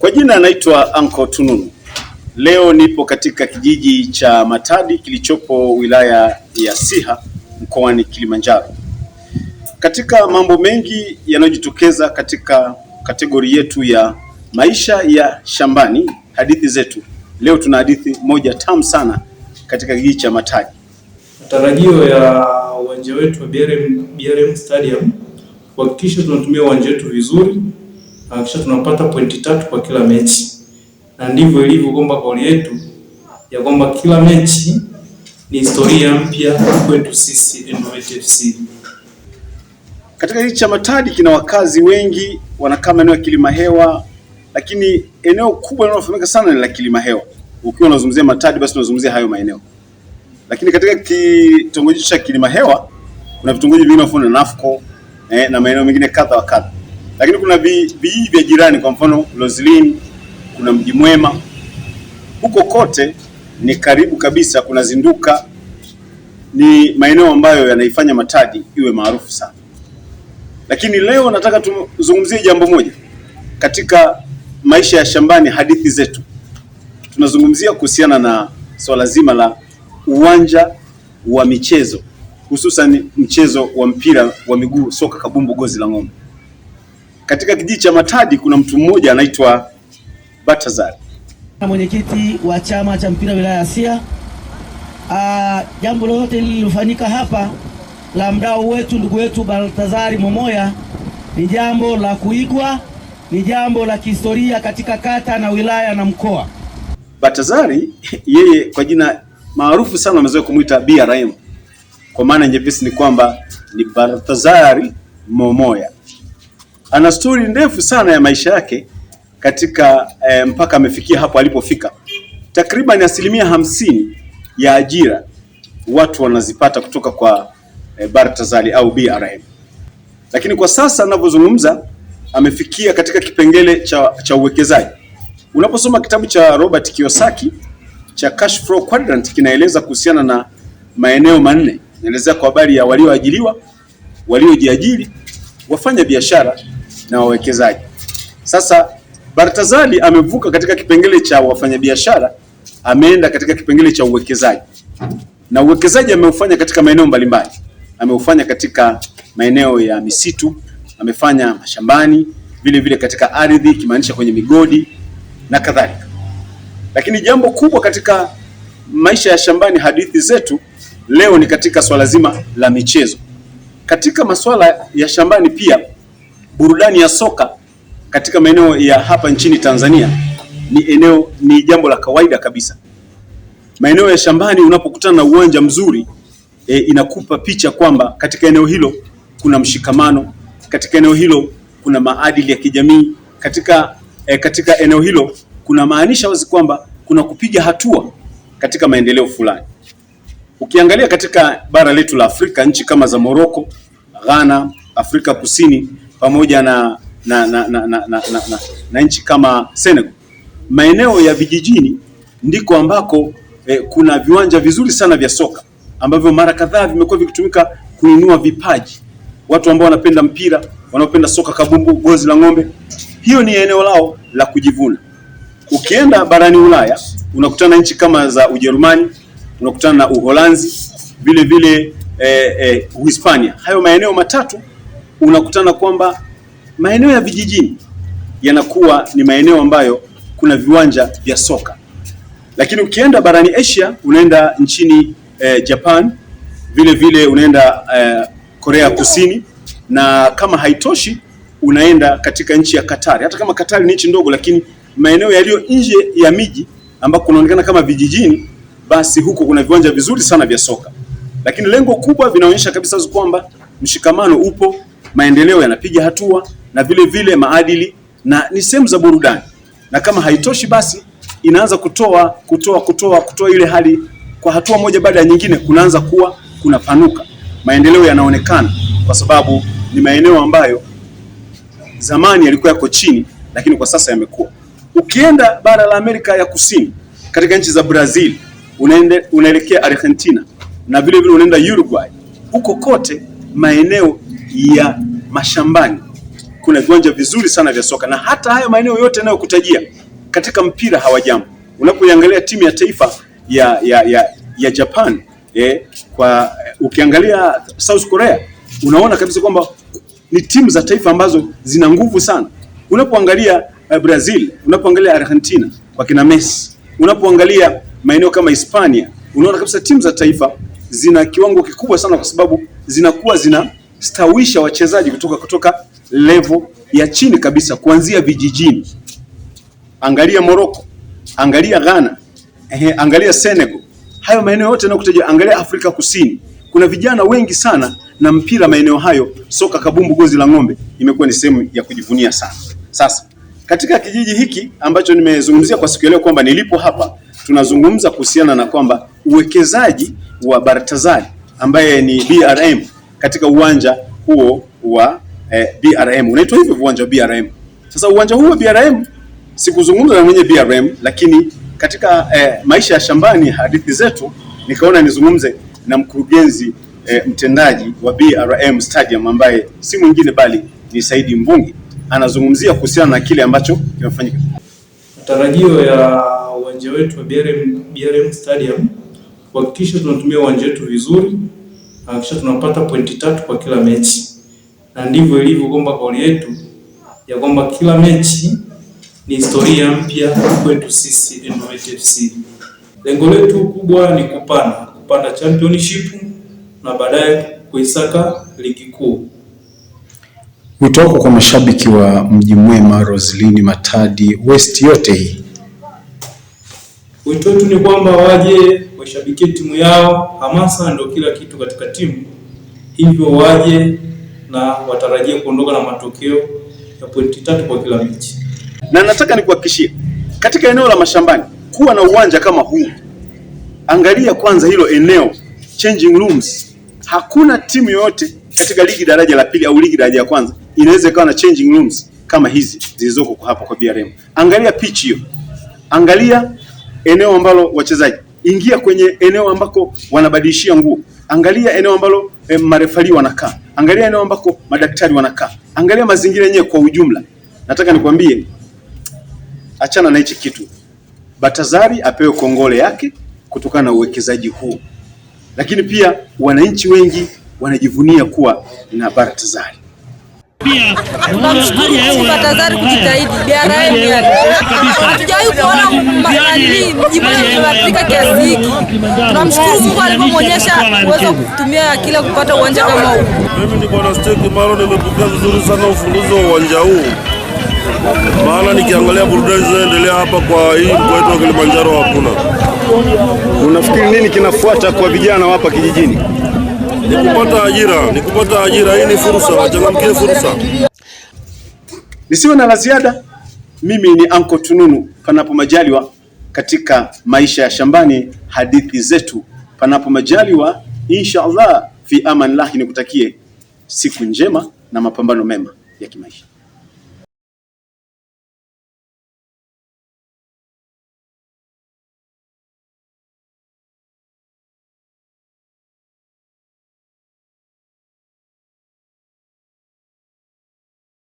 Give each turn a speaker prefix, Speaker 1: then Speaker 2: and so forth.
Speaker 1: Kwa jina anaitwa Anko Tununu. Leo nipo katika kijiji cha Matadi kilichopo wilaya ya Siha mkoani Kilimanjaro. Katika mambo mengi yanayojitokeza katika kategori yetu ya maisha ya shambani, hadithi zetu, leo tuna hadithi moja tamu sana katika kijiji cha Matadi.
Speaker 2: Matarajio ya uwanja wetu wa BRM Stadium kuhakikisha tunatumia uwanja wetu vizuri na kisha tunapata pointi 3 kwa kila mechi. Na ndivyo ilivyo kwamba kauli yetu ya kwamba kila mechi ni historia mpya kwetu sisi Innovative FC.
Speaker 1: Katika kijiji cha Matadi kina wakazi wengi, wanakaa maeneo ya Kilimahewa, lakini eneo kubwa linalofahamika sana ni la Kilimahewa. Ukiwa unazungumzia Matadi basi unazungumzia hayo maeneo. Lakini katika kitongoji cha Kilimahewa kuna vitongoji vingine mfano Nafco na maeneo mengine kadha wa kadha. Lakini kuna vijiji vya jirani, kwa mfano Lozlin, kuna Mji Mwema. Huko kote ni karibu kabisa, kuna zinduka, ni maeneo ambayo yanaifanya Matadi iwe maarufu sana. Lakini leo nataka tuzungumzie jambo moja katika maisha ya shambani, hadithi zetu. Tunazungumzia kuhusiana na swala zima la uwanja wa michezo, hususan mchezo wa mpira wa miguu, soka, kabumbu, gozi la ng'ombe. Katika kijiji cha Matadi kuna mtu mmoja anaitwa Baltazar,
Speaker 3: mwenyekiti wa chama cha mpira wilaya ya Siha. Jambo lolote lililofanyika hapa la mdau wetu, ndugu wetu Baltazar Momoya, ni jambo la kuigwa, ni jambo la kihistoria katika kata na wilaya na mkoa.
Speaker 1: Baltazar yeye kwa jina maarufu sana wamezoea kumuita BRM. Kwa maana nyepesi ni kwamba ni Baltazar Momoya. Ana story ndefu sana ya maisha yake katika mpaka amefikia hapo alipofika. Takriban 50% ya ajira watu wanazipata kutoka kwa Baltazar au BRM. Lakini kwa sasa ninavyozungumza amefikia katika kipengele cha uwekezaji. Unaposoma kitabu cha Robert Kiyosaki cha Cash Flow Quadrant, kinaeleza kuhusiana na maeneo manne. Inaelezea kwa habari ya walioajiriwa, waliojiajiri, wafanya biashara na wawekezaji. Sasa Baltazar amevuka katika kipengele cha wafanyabiashara, ameenda katika kipengele cha uwekezaji. Na uwekezaji ameufanya katika maeneo mbalimbali. Ameufanya katika maeneo ya misitu, amefanya mashambani, vile vile katika ardhi, kimaanisha kwenye migodi na kadhalika. Lakini jambo kubwa katika maisha ya shambani, hadithi zetu leo, ni katika swala zima la michezo. Katika masuala ya shambani pia, burudani ya soka katika maeneo ya hapa nchini Tanzania ni jambo la kawaida kabisa. Maeneo ya shambani unapokutana na uwanja mzuri, inakupa picha kwamba katika eneo hilo kuna mshikamano, katika eneo hilo kuna maadili ya kijamii, katika eneo hilo kuna maanisha wazi kwamba kuna kupiga hatua katika maendeleo fulani. Ukiangalia katika bara letu la Afrika, nchi kama za Morocco, Ghana, Afrika Kusini pamoja na nchi kama Senegal, maeneo ya vijijini ndiko ambako kuna viwanja vizuri sana vya soka ambavyo mara kadhaa vimekuwa vikitumika kuinua vipaji. Watu ambao wanapenda mpira, wanaopenda soka, kabumbu, gozi la ng'ombe, hiyo ni eneo lao la kujivuna. Ukienda barani Ulaya unakutana nchi kama za Ujerumani, unakutana na Uholanzi, vile vile Uhispania. Hayo maeneo matatu unakutana kwamba maeneo ya vijijini yanakuwa ni maeneo ambayo kuna viwanja vya soka. Lakini ukienda barani Asia, unaenda nchini Japan, vile vile unaenda Korea Kusini, na kama haitoshi unaenda katika nchi ya Qatar. Hata kama Qatar ni nchi ndogo, lakini maeneo yaliyo nje ya miji ambako kunaonekana kama vijijini, basi huko kuna viwanja vizuri sana vya soka. Lakini lengo kubwa vinaonyesha kabisa kwamba mshikamano upo, maendeleo yanapiga hatua, na vile vile maadili, na ni sehemu za burudani. Na kama haitoshi basi inaanza kutoa ile hali, kwa hatua moja baada ya nyingine kunaanza kuwa kunapanuka. Maendeleo yanaonekana kwa sababu ni maeneo ambayo zamani yalikuwa yako chini, lakini kwa sasa yamekuwa. Ukienda bara la Amerika ya Kusini, katika nchi za Brazil, unaelekea Argentina, na vile vile unaenda Uruguay, huko kote maeneo ya mashambani kuna viwanja vizuri sana vya soka, na hata haya maeneo yote yanayokutajia katika mpira hawajambo. Unapoiangalia timu ya taifa ya Japan, ukiangalia South Korea, unaona kabisa kwamba ni timu za taifa ambazo zina nguvu sana. Unapoangalia Brazil, unapoangalia Argentina kwa kina Messi, unapoangalia maeneo kama Hispania, unaona kabisa timu za taifa zina kiwango kikubwa sana, kwa sababu zinakuwa zinastawisha wachezaji kutoka level ya chini kabisa, kuanzia vijijini. Angalia Morocco, angalia Ghana, angalia Senegal. Hayo maeneo yote yanayokutajia, angalia Afrika Kusini. Kuna vijana wengi sana na mpira maeneo hayo, soka kabumbu gozi la ng'ombe imekuwa ni sehemu ya kujivunia sana. Sasa katika kijiji hiki ambacho nimezungumzia kwa siku ya leo kwamba nilipo hapa, tunazungumza kuhusiana na kwamba uwekezaji wa Baltazar ambaye ni BRM katika uwanja huo wa BRM. Unaitwa hivyo uwanja wa BRM. Sasa uwanja huo wa BRM, sikuzungumza na mwenye BRM, lakini katika maisha ya shambani, hadithi zetu, nikaona nizungumze na mkurugenzi mtendaji wa BRM Stadium ambaye si mwingine bali ni Saidi Mbungi. Anazungumzia kuhusiana na kile ambacho kimefanyika.
Speaker 2: Matarajio ya uwanja wetu wa BRM Stadium kuhakikisha tunatumia uwanja wetu vizuri, kisha tunapata pointi 3 kwa kila mechi, na ndivyo ilivyo kwamba kauli yetu ya kwamba kila mechi ni historia mpya kwetu sisi Innovative FC. Lengo letu kubwa ni kupanda championship na baadaye kuisaka ligi kuu.
Speaker 4: Wito wako kwa mashabiki wa Mji Mwema, Roslini, Matadi, West yote hii?
Speaker 2: Wito wetu ni kwamba waje washabikie timu yao. Hamasa ndio kila kitu katika timu, hivyo waje na watarajie kuondoka na matokeo ya pointi 3 kwa kila mechi.
Speaker 1: Na nataka nikuhakikishie, katika eneo la mashambani kuwa na uwanja kama huu, angalia kwanza hilo eneo, changing rooms. Hakuna timu yoyote katika ligi daraja la pili au ligi daraja ya kwanza inaweza ikawa na changing rooms kama hizi zilizoko hapa kwa BRM. Angalia pitch hiyo, angalia eneo ambalo wachezaji, ingia kwenye eneo ambako wanabadilishia nguo, angalia eneo ambalo marefali wanakaa, angalia eneo ambako madaktari wanakaa, angalia mazingira yenyewe kwa ujumla. Nataka nikwambie, achana na hichi kitu. Baltazar apewe kongole yake kutokana na uwekezaji huu, lakini pia wananchi wengi wanajivunia kuwa na Baltazar.
Speaker 5: Tunamshukuru Baltazar kujitahidi. BRM hatujawahi kuona Mji Mwema Afrika kiasi hiki. Tunamshukuru Mungu alipomwonyesha uwezo kutumia kile kupata uwanja kama huu.
Speaker 6: Mimi ni Bwana Steki Maro, nimepokea vizuri sana ufunguzi wa uwanja huu. Maana nikiangalia burudani zinaendelea hapa kwa hii mkoa wetu wa Kilimanjaro hakuna.
Speaker 1: Unafikiri nini kinafuata kwa vijana hapa kijijini?
Speaker 6: Ni kupata ajira. Hii ni fursa, wachangamkie fursa.
Speaker 1: Nisiwe na la ziada. Mimi ni Anko Tununu, panapo majaliwa katika maisha ya shambani, hadithi zetu, panapo majaliwa inshallah, fi amanillah. Nikutakie siku njema na mapambano mema ya kimaisha.